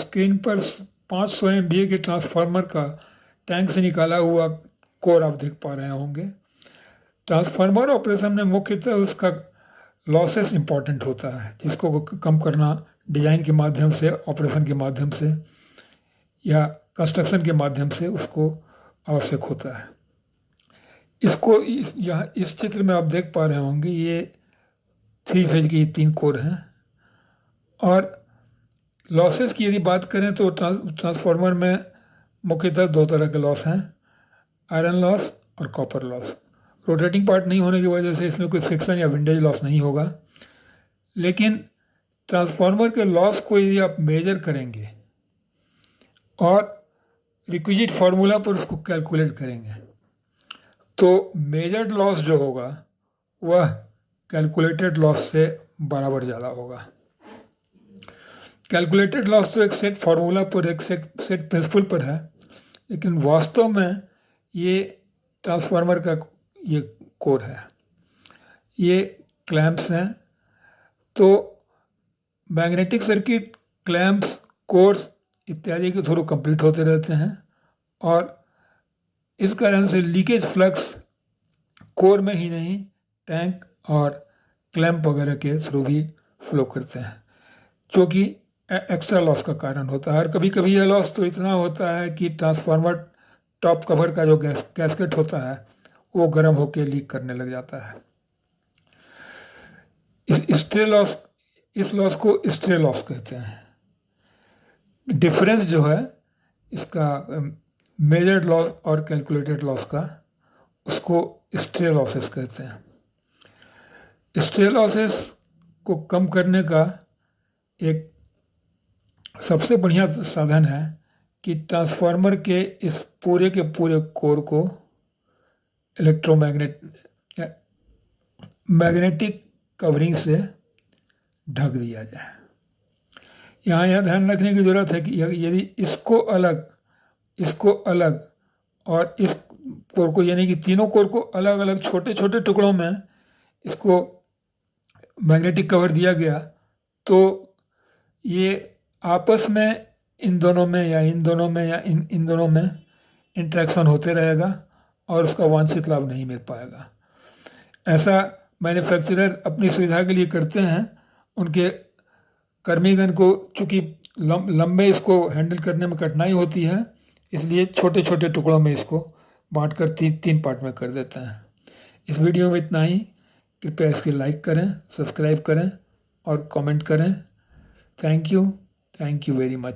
Screen पर 500 MVA के transformer का टैंक से निकाला हुआ कोर आप देख पा रहे होंगे। ट्रांसफार्मर ऑपरेशन में मुख्यतः उसका लॉसेस इंपॉर्टेंट होता है, जिसको कम करना डिजाइन के माध्यम से, ऑपरेशन के माध्यम से या कंस्ट्रक्शन के माध्यम से उसको आवश्यक होता है। इसको इस चित्र में आप देख पा रहे होंगे, ये 3 फेज की 3 कोर हैं। और लॉसेस की यदि बात करें तो ट्रांसफार्मर में मुख्यतः 2 तरह के लॉस हैं, आयरन लॉस और कॉपर लॉस। रोटेटिंग पार्ट नहीं होने की वजह से इसमें कोई फ्रिक्शन या विंडेज लॉस नहीं होगा, लेकिन ट्रांसफार्मर के लॉस को यदि आप मेजर करेंगे और रिक्विजिट फार्मूला पर उसको कैलकुलेट करेंगे तो मेजर्ड लॉस जो होगा वह कैलकुलेटेड लॉस से बराबर ज़्यादा होगा। कैलकुलेटेड लॉस तो एक सेट फार्मूला पर, एक सेट प्रिंसिपल पर है, लेकिन वास्तव में ये ट्रांसफार्मर का ये कोर है, ये क्लैंप्स हैं। तो मैग्नेटिक सर्किट क्लैंप्स, कोर्स इत्यादि के थ्रू कंप्लीट होते रहते हैं और इस कारण से लीकेज फ्लक्स कोर में ही नहीं, टैंक और क्लैंप वगैरह के थ्रू भी फ्लो करते हैं, जो कि एक्स्ट्रा लॉस का कारण होता है। और कभी कभी यह लॉस तो इतना होता है कि ट्रांसफार्मर टॉप कवर का जो गैस्केट होता है वो गर्म होकर लीक करने लग जाता है। इस लॉस को स्ट्रे लॉस कहते हैं। डिफरेंस जो है इसका मेजर्ड लॉस और कैलकुलेटेड लॉस का, उसको स्ट्रे लॉसेस कहते हैं। स्ट्रे लॉसेस को कम करने का एक सबसे बढ़िया साधन है कि ट्रांसफार्मर के इस पूरे के पूरे कोर को मैग्नेटिक कवरिंग से ढक दिया जाए। यहाँ यह ध्यान रखने की ज़रूरत है कि यदि इसको अलग और इस कोर को, यानी कि तीनों कोर को अलग अलग छोटे छोटे टुकड़ों में इसको मैग्नेटिक कवर दिया गया तो ये आपस में इन दोनों में या इन दोनों में इंटरेक्शन होते रहेगा और उसका वांछित लाभ नहीं मिल पाएगा। ऐसा मैन्युफैक्चरर अपनी सुविधा के लिए करते हैं। उनके कर्मीगण को चूँकि लंबे इसको हैंडल करने में कठिनाई होती है, इसलिए छोटे छोटे टुकड़ों में इसको बांट कर 3 पार्ट में कर देते हैं। इस वीडियो में इतना ही। कृपया इसके लाइक करें, सब्सक्राइब करें और कमेंट करें। Thank you very much.